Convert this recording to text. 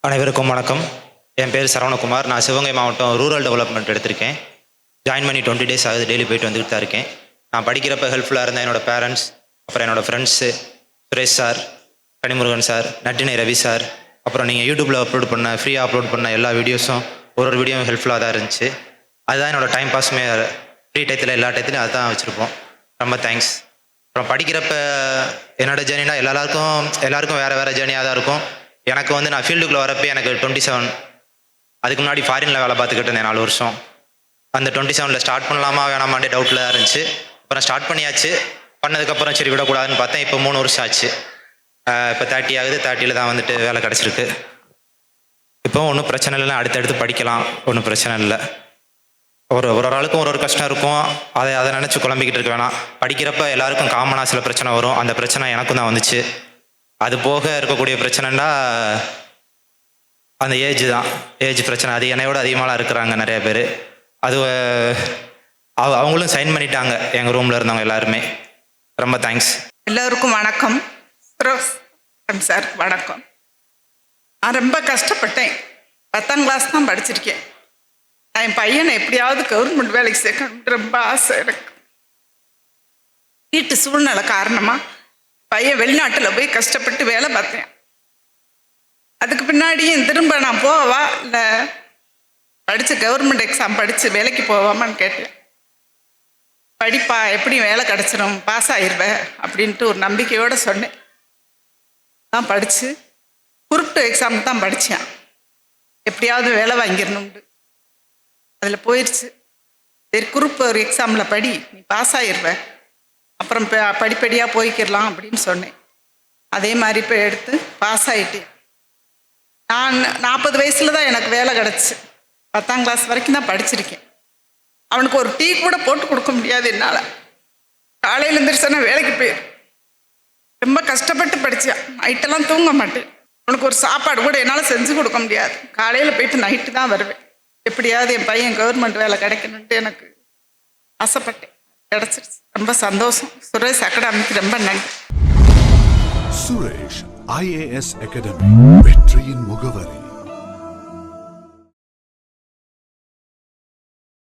அனைவருக்கும் வணக்கம். என் பேர் சரவணகுமார். நான் சிவகங்கை மாவட்டம் ரூரல் டெவலப்மெண்ட் எடுத்திருக்கேன். ஜாயின் பண்ணி 20 டேஸ் ஆகுது. டெய்லி போயிட்டு வந்துட்டு தான் இருக்கேன். நான் படிக்கிறப்ப ஹெல்ப்ஃபுல்லாக இருந்தேன் என்னோடய பேரண்ட்ஸ், அப்புறம் என்னோடய friends, Suresh sir, Kanimurugan sir, நட்டினை ரவி சார், அப்புறம் நீங்கள் யூடியூப்பில் ஃப்ரீயாக அப்லோட் பண்ண எல்லா வீடியோஸும் ஒரு வீடியோவும் ஹெல்ப்ஃபுல்லாக தான் இருந்துச்சு. அதுதான் என்னோடய டைம் பாஸுமே. ஃப்ரீ டயத்தில் எல்லா டயத்துலையும் அதுதான் வச்சுருப்போம். ரொம்ப தேங்க்ஸ். அப்புறம் படிக்கிறப்ப என்னோடய ஜேர்னினா எல்லாருக்கும் வேறு ஜேர்னியாக தான் இருக்கும். எனக்கு நான் ஃபீல்டுக்குள்ளே வரப்போ எனக்கு 27. அதுக்கு முன்னாடி ஃபாரினில் வேலை பார்த்துக்கிட்டு இருந்தேன் 4 வருஷம். அந்த 27 ஸ்டார்ட் பண்ணலாமா வேணாமாண்டே டவுட்டில் தான் இருந்துச்சு. அப்புறம் ஸ்டார்ட் பண்ணியாச்சு. பண்ணதுக்கப்புறம் சரி விடக்கூடாதுன்னு பார்த்தேன். இப்போ 3 வருஷம் ஆச்சு. இப்போ 30 ஆகுது. 30 தான் வேலை கிடச்சிருக்கு. இப்போ ஒன்றும் பிரச்சனை இல்லை. அடுத்தடுத்து படிக்கலாம், ஒன்றும் பிரச்சனை இல்லை. ஒரு ஆளுக்கும் ஒரு கஷ்டம் இருக்கும். அதை நினச்சி குழம்பிக்கிட்டு இருக்க வேணாம். படிக்கிறப்ப எல்லாருக்கும் காமனாக சில பிரச்சனை வரும். அந்த பிரச்சனை எனக்கும் தான் வந்துச்சு. அது போக இருக்கக்கூடிய பிரச்சனைன்னா அந்த ஏஜ் பிரச்சனை. அது என்னையோட அதிகமாக இருக்கிறாங்க நிறைய பேர். அது அவங்களும் சைன் பண்ணிட்டாங்க எங்கள் ரூமில் இருந்தவங்க எல்லாருமே. ரொம்ப தேங்க்ஸ். எல்லோருக்கும் வணக்கம். சார் வணக்கம். நான் ரொம்ப கஷ்டப்பட்டேன். 10ஆம் கிளாஸ் தான் படிச்சிருக்கேன். என் பையனை எப்படியாவது கவர்மெண்ட் வேலைக்கு சேர்க்கணும்னு ரொம்ப ஆசை எனக்கு. வீட்டு சூழ்நிலை காரணமாக பையன் வெளிநாட்டில் போய் கஷ்டப்பட்டு வேலை பார்த்தேன். அதுக்கு பின்னாடியும் திரும்ப நான் போவா இல்லை படித்து கவர்மெண்ட் எக்ஸாம் படித்து வேலைக்கு போவாமான்னு கேட்டேன். படிப்பா, எப்படியும் வேலை கிடச்சிரும், பாஸ் ஆயிடுவேன் அப்படின்ட்டு ஒரு நம்பிக்கையோடு சொன்னேன். நான் படித்து குரூப் 2 எக்ஸாமுக்கு தான் படித்தேன். எப்படியாவது வேலை வாங்கிடணும்ட்டு அதில் போயிடுச்சு. சரி, குரூப் 1 எக்ஸாமில் படி, நீ பாஸ் ஆயிடுவேன், அப்புறம் படிப்படியாக போய்க்கிடலாம் அப்படின்னு சொன்னேன். அதே மாதிரி இப்போ எடுத்து பாஸ் ஆகிட்டேன். நான் 40 வயசில் தான் எனக்கு வேலை கிடச்சி. 10ஆம் கிளாஸ் வரைக்கும் தான் படிச்சிருக்கேன். அவனுக்கு ஒரு டீ கூட போட்டு கொடுக்க முடியாது என்னால். காலையில் எழுந்திரிச்சோன்னா வேலைக்கு போயிடும். ரொம்ப கஷ்டப்பட்டு படித்தேன். நைட்டெல்லாம் தூங்க மாட்டேன். அவனுக்கு ஒரு சாப்பாடு கூட என்னால் செஞ்சு கொடுக்க முடியாது. காலையில் போயிட்டு நைட்டு தான் வருவேன். எப்படியாவது என் பையன் கவர்மெண்ட் வேலை கிடைக்கணுன்ட்டு எனக்கு ஆசைப்பட்டேன். கிடச்சிருச்சு. ரொம்ப சந்தோஷம். சுரேஷ் அகாடமிக்கு ரொம்ப நன்றி. சுரேஷ் IAS அகாடமி, வெற்றியின் முகவரி.